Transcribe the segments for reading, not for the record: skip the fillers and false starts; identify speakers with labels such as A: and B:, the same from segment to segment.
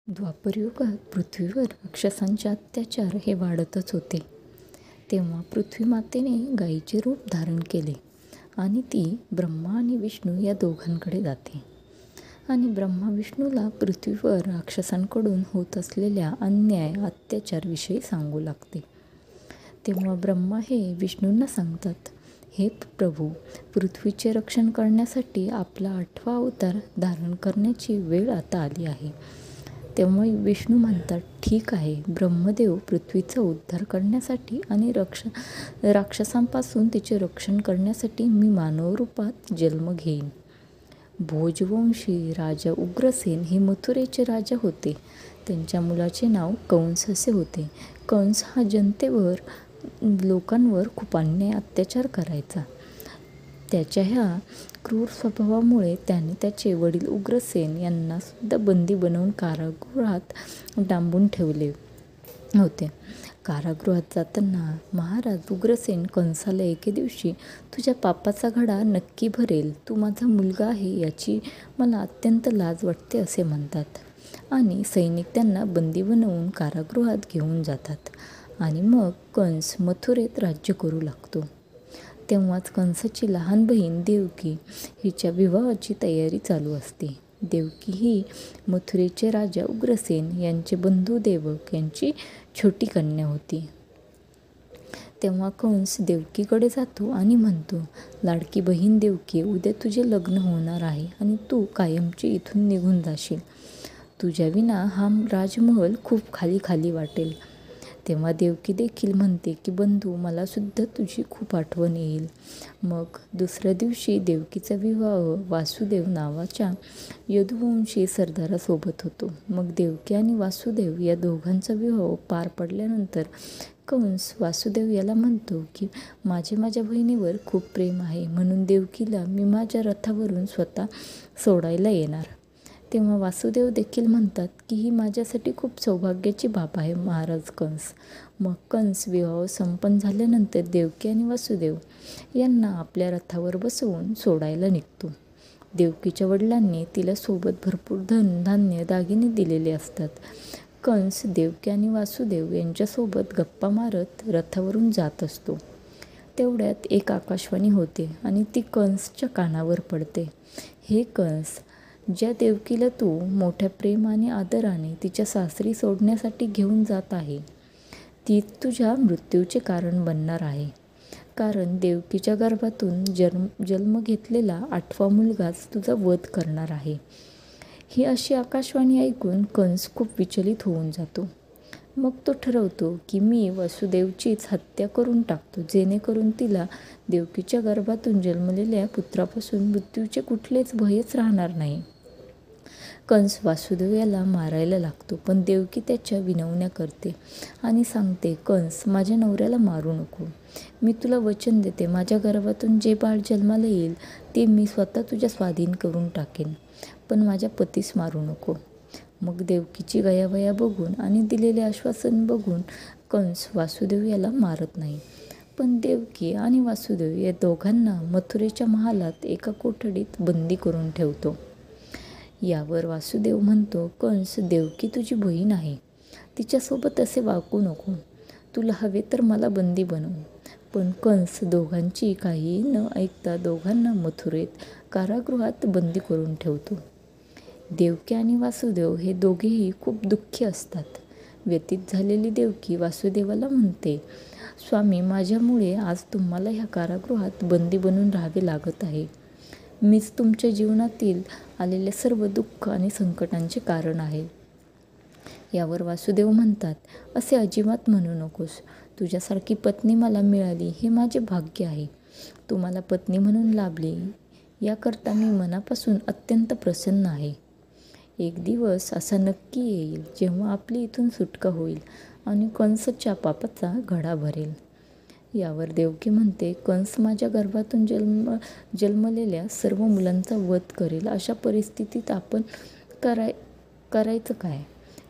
A: द्वापरयुगात पृथ्वीवर राक्षसांचे अत्याचार हे वाढतच होते. तेव्हा पृथ्वीमातेने गायीचे रूप धारण केले आणि ती ब्रह्मा आणि विष्णू या दोघांकडे जाते आणि ब्रह्मा विष्णूला पृथ्वीवर राक्षसांकडून होत असलेल्या अन्याय अत्याचारविषयी सांगू लागते. तेव्हा ब्रह्मा हे विष्णूंना सांगतात, हे प्रभू, पृथ्वीचे रक्षण करण्यासाठी आपला 8वा अवतार धारण करण्याची वेळ आता आली आहे. तेव्हा विष्णू म्हणतात, ठीक आहे, ब्रह्मदेव पृथ्वीचा उद्धार करण्यासाठी आणि राक्षसांपासून तिचे रक्षण करण्यासाठी मी मानव रूपात जन्म घेईन. भोजवंशी राजा उग्रसेन हे मथुरेचे राजा होते. त्यांच्या मुलाचे नाव कंस असे होते. कंस हा जनतेवर, लोकांवर खूप अन्याय अत्याचार करायचा. त्याच्या ह्या क्रूर स्वभावामुळे त्याने त्याचे वडील उग्रसेन यांना सुद्धा बंदी बनवून कारागृहात डांबून ठेवले होते. कारागृहात जाताना महाराज उग्रसेन कंसाला एके दिवशी, तुझ्या पापाचा घडा नक्की भरेल, तू माझा मुलगा आहे याची मला अत्यंत लाज वाटते असे म्हणतात आणि सैनिक त्यांना बंदी बनवून कारागृहात घेऊन जातात आणि मग कंस मथुरेत राज्य करू लागतो. तेव्हाच कंसाची लहान बहीण देवकी हिच्या विवाहाची तयारी चालू असते. देवकी ही मथुरेचे राजा उग्रसेन यांचे बंधू देवक यांची छोटी कन्या होती. तेव्हा कंस देवकीकडे जातो आणि म्हणतो, लाडकी बहीण देवकी, उद्या तुझे लग्न होणार आहे आणि तू कायमची इथून निघून जाशील. तुझ्याविना हा राजमहल खूप खाली खाली वाटेल. तेव्हा देवकी देखील म्हणते की बंधू, मला सुद्धा तुझी खूप आठवण येईल. मग दुसऱ्या दिवशी देवकीचा विवाह वासुदेव नावाच्या यदुवंशी सरदारासोबत होतो. मग देवकी आणि वासुदेव या दोघांचा विवाह पार पडल्यानंतर कंस वासुदेव याला म्हणतो की माझ्या बहिणीवर खूप प्रेम आहे, म्हणून देवकीला मी माझ्या रथावरून स्वतः सोडायला येणार. तेव्हा वासुदेव देखील म्हणतात की ही माझ्यासाठी खूप सौभाग्याची बाब आहे महाराज कंस. मग कंस विवाह संपन्न झाल्यानंतर देवकी आणि वासुदेव यांना आपल्या रथावर बसवून सोडायला निघतो. देवकीच्या वडिलांनी तिला सोबत भरपूर धन, धान्य, दागिने दिलेले असतात. कंस देवकी आणि वासुदेव यांच्यासोबत गप्पा मारत रथावरून जात असतो. तेवढ्यात एक आकाशवाणी होते आणि ती कंसच्या कानावर पडते. हे कंस, ज्या देवकीला तू मोठ्या प्रेम आणि आदराने तिच्या सासरी सोडण्यासाठी घेऊन जात आहे, ती तुझ्या मृत्यूचे कारण बनणार आहे. कारण देवकीच्या गर्भातून जन्म घेतलेला 8वा मुलगाच तुझा वध करणार आहे. ही अशी आकाशवाणी ऐकून कंस खूप विचलित होऊन जातो. मग तो ठरवतो की मी वासुदेवचीच हत्या करून टाकतो, जेणेकरून तिला देवकीच्या गर्भातून जन्मलेल्या पुत्रापासून मृत्यूचे कुठलेच भयच राहणार नाही. कंस वासुदेव याला मारायला लागतो, पण देवकी त्याच्या विनवण्या करते आणि सांगते, कंस, माझ्या नवऱ्याला मारू नको. मी तुला वचन देते, माझ्या गर्भातून जे बाळ जन्माला येईल ते मी स्वतः तुझ्या स्वाधीन करून टाकेन, पण माझ्या पतीस मारू नको. मग देवकीची गयावया बघून आणि दिलेले आश्वासन बघून कंस वासुदेव याला मारत नाही, पण देवकी आणि वासुदेव या दोघांना मथुरेच्या महालात एका कोठडीत बंदी करून ठेवतो. यावर वासुदेव म्हणतो, कंस, देवकी तुझी बहीण आहे, तिच्यासोबत असे वागू नको. तुला हवे तर मला बंदी बनव. पण कंस दोघांची काहीही न ऐकता दोघांना मथुरेत कारागृहात बंदी करून ठेवतो. देवकी आणि वासुदेव हे दोघेही खूप दुःखी असतात. व्यथित झालेली देवकी वासुदेवाला म्हणते, स्वामी, माझ्यामुळे आज तुम्हाला ह्या कारागृहात बंदी बनून राहावे लागत आहे. मीच तुमच्या जीवनातील आलेल्या सर्व दुःख आणि संकटांचे कारण आहे. यावर वासुदेव म्हणतात, असे अजिबात म्हणू नकोस. तुझ्यासारखी पत्नी मला मिळाली हे माझे भाग्य आहे. तू मला पत्नी म्हणून लाभली याकरता मी मनापासून अत्यंत प्रसन्न आहे. एक दिवस असा नक्की येईल जेव्हा आपली इथून सुटका होईल आणि कंसच्या पापाचा घडा भरेल. यावर देवकी म्हणते, कंस माझ्या गर्भातून जन्मलेल्या सर्व मुलांचा वध करेल. अशा परिस्थितीत आपण करायचं काय?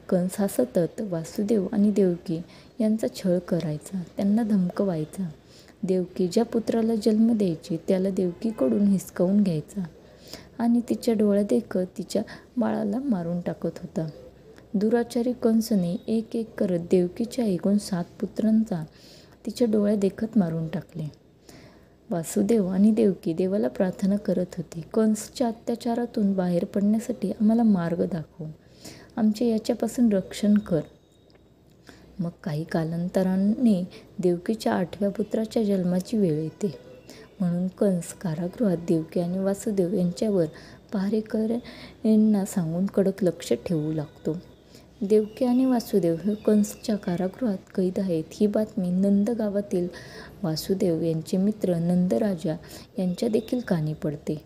A: कंस हा सतत वासुदेव आणि देवकी यांचा छळ करायचा, त्यांना धमकवायचा. देवकी ज्या पुत्राला जन्म द्यायची त्याला देवकीकडून हिसकावून घ्यायचा आणि तिच्या डोळ्यादेखत तिच्या बाळाला मारून टाकत होता. दुराचारी कंसने एक एक करत देवकीच्या एकूण 7 पुत्रांचा तिच्या डोळ्यादेखत मारून टाकले. वासुदेव आणि देवकी देवाला प्रार्थना करत होती, कंसच्या अत्याचारातून बाहेर पडण्यासाठी आम्हाला मार्ग दाखव, आमचे याच्यापासून रक्षण कर. मग काही कालांतराने देवकीच्या 8व्या पुत्राच्या जन्माची वेळ येते. म्हणून कंस कारागृहात देवकी आणि वासुदेव यांच्यावर पहारेकऱ्यांना सांगून कडक लक्ष ठेवू लागतो. देवकी आणि वासुदेव हे कंसच्या कारागृहात कैद आहेत ही बातमी नंद गावातील वासुदेव यांचे मित्र नंदराजा यांच्या देखील कानी पडते.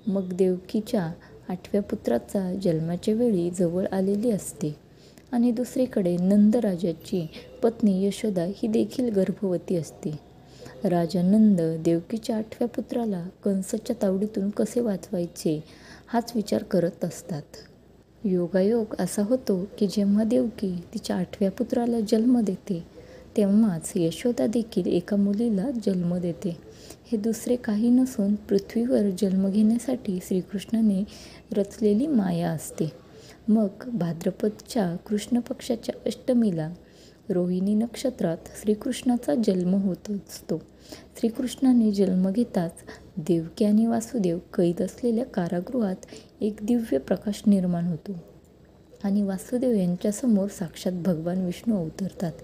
A: मग देवकीच्या 8व्या पुत्राचा जन्माच्या वेळी जवळ आलेली असते आणि दुसरीकडे नंदराजाची पत्नी यशोदा ही देखील गर्भवती असते. राजा नंद देवकीच्या 8व्या पुत्राला कंसाच्या तावडीतून कसे वाचवायचे हाच विचार करत असतात. योगायोग असा होतो की जेव्हा देवकी तिच्या 8व्या पुत्राला जन्म देते तेव्हाच यशोदा देखील एका मुलीला जन्म देते. हे दुसरे काही नसून पृथ्वीवर जन्म घेण्यासाठी श्रीकृष्णाने रचलेली माया असते. मग भाद्रपदच्या कृष्ण पक्षाच्या अष्टमीला रोहिणी नक्षत्रात श्रीकृष्णाचा जन्म होत असतो. श्रीकृष्णाने जन्म घेताच देवकी आणि वासुदेव कैद असलेल्या कारागृहात एक दिव्य प्रकाश निर्माण होतो आणि वासुदेव यांच्यासमोर साक्षात भगवान विष्णू अवतरतात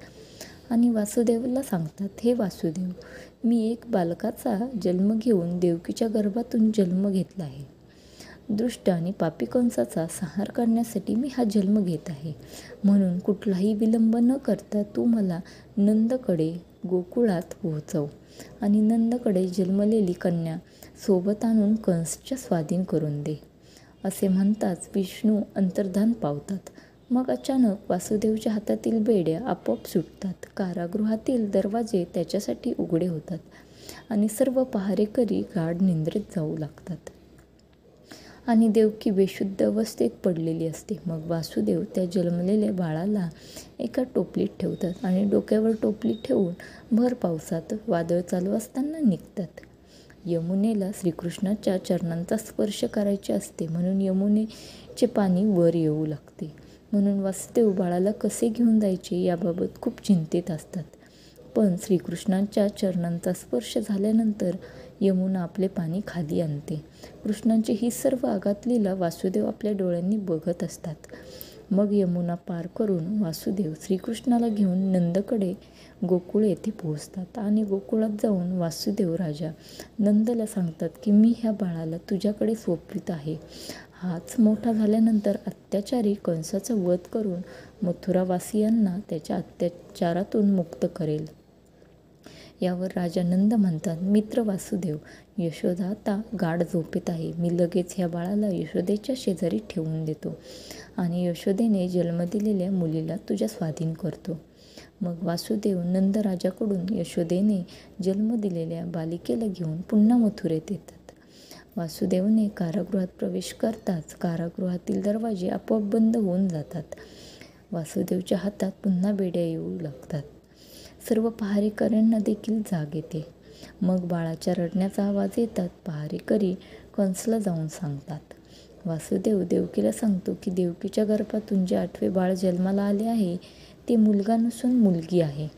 A: आणि वासुदेवला सांगतात, हे वासुदेव, मी एक बालकाचा जन्म घेऊन देवकीच्या गर्भातून जन्म घेतला आहे. दुष्ट आणि पापी कंसाचा संहार करण्यासाठी मी हा जन्म घेत आहे. म्हणून कुठलाही विलंब न करता तू मला नंदकडे गोकुळात पोहोचव आणि नंदकडे जन्मलेली कन्या सोबत आणून कंसच्या स्वाधीन करून दे. असे म्हणताच विष्णू अंतर्धान पावतात. मग अचानक वासुदेवच्या हातातील बेड्या आपोआप सुटतात. कारागृहातील दरवाजे त्याच्यासाठी उघडे होतात आणि सर्व पहारेकरी गाढ निद्रेत जाऊ लागतात आणि देवकी बेशुद्ध अवस्थेत पडलेली असते. मग वासुदेव त्या जन्मलेल्या बाळाला एका टोपलीत ठेवतात आणि डोक्यावर टोपली ठेवून भर पावसात वादळ चालू असताना निघतात. यमुनेला श्रीकृष्णाच्या चरणांचा स्पर्श करायचे असते म्हणून यमुनेचे पाणी वर येऊ लागते. म्हणून वासुदेव बाळाला कसे घेऊन जायचे याबाबत खूप चिंतित असतात. पण श्रीकृष्णाच्या चरणांचा स्पर्श झाल्यानंतर यमुना आपले पाणी खाली आणते. कृष्णांची ही सर्व आघात लीला वासुदेव आपल्या डोळ्यांनी बघत असतात. मग यमुना पार करून वासुदेव श्रीकृष्णाला घेऊन नंदकडे गोकुळ येथे पोहोचतात आणि गोकुळात जाऊन वासुदेव राजा नंदला सांगतात की मी ह्या बाळाला तुझ्याकडे सोपवित आहे. हाच मोठा झाल्यानंतर अत्याचारी कंसाचा वध करून मथुरावासियांना त्याच्या अत्याचारातून मुक्त करेल. यावर राजा नंद म्हणतात, मित्र वासुदेव, यशोदा आता गाढ झोपेत आहे. मी लगेच ह्या बाळाला यशोदेच्या शेजारी ठेवून देतो आणि यशोदेने जन्म दिलेल्या मुलीला तुझ्या स्वाधीन करतो. मग वासुदेव नंदराजाकडून यशोदेने जन्म दिलेल्या बालिकेला घेऊन पुन्हा मथुरेत येतात. वासुदेवने कारागृहात प्रवेश करताच कारागृहातील दरवाजे आपोआप बंद होऊन जातात. वासुदेवच्या हातात पुन्हा बेड्या येऊ लागतात. सर्व पहारेकऱ्यांना देखील जाग येते. मग बाळाच्या रडण्याचा आवाज येतात. पहारेकरी कंसला जाऊन सांगतात. वासुदेव देवकीला सांगतो की देवकीच्या गर्भातून जे 8वे बाळ जन्माला आले आहे ते मुलगा नसून मुलगी आहे.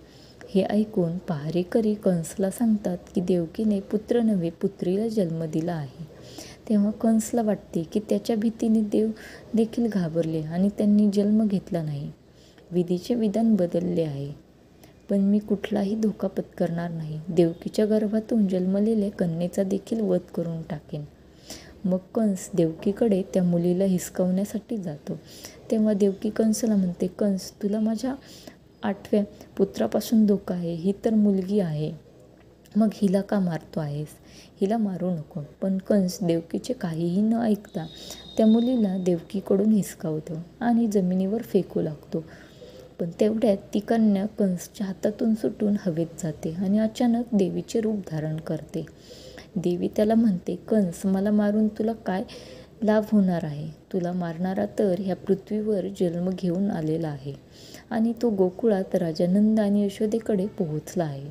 A: हे ऐकून पहारेकरी कंसला सांगतात की देवकीने पुत्र नव्हे पुत्रीला जन्म दिला आहे. तेव्हा कंसला वाटते की त्याच्या भीतीने देव देखील घाबरले आणि त्यांनी जन्म घेतला नाही. विधीचे विधान बदलले आहे, पण मी कुठलाही धोका पत्करणार नाही. देवकीच्या गर्भातून जन्मलेल्या कन्येचा देखील वध करून टाकेन. मग कंस देवकीकडे त्या मुलीला हिसकावण्यासाठी जातो. तेव्हा देवकी कंसला म्हणते, कंस, तुला माझ्या 8व्या पुत्रापासून धोका आहे. ही तर मुलगी आहे, मग हिला का मारतो आहेस? हिला मारू नको. पण कंस देवकीचे काहीही न ऐकता त्या मुलीला देवकीकडून हिसकावतो आणि जमिनीवर फेकू लागतो. पण तेवढ्यात ती कन्या कंसच्या हातातून सुटून हवेत जाते आणि अचानक देवीचे रूप धारण करते. देवी त्याला म्हणते, कंस, मला मारून तुला काय लाभ होणार आहे? तुला मारणारा तर ह्या पृथ्वीवर जन्म घेऊन आलेला आहे आणि तो गोकुळात राजा नंद आणि यशोदेकडे पोहोचला आहे.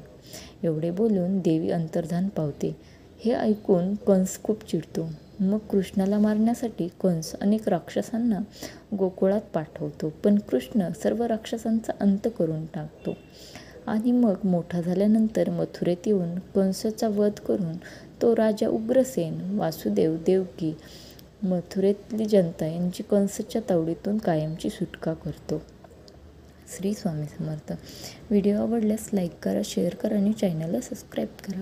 A: एवढे बोलून देवी अंतर्धान पावते. हे ऐकून कंस खूप चिडतो मग कृष्णाला मारण्यासाठी कंस अनेक राक्षसांना गोकुळात पाठवतो, पण कृष्ण सर्व राक्षसांचा अंत करून टाकतो. आणि मग मोठा झाल्यानंतर मथुरेत येऊन कंसाचा वध करून तो राजा उग्रसेन, वासुदेव, देवकी, मथुरेतली जनता यांची कंसाच्या तावडीतून कायमची सुटका करतो. श्री स्वामी समर्थ. व्हिडिओ आवडल्यास लाईक करा, शेअर करा आणि चॅनलला सबस्क्राईब करा.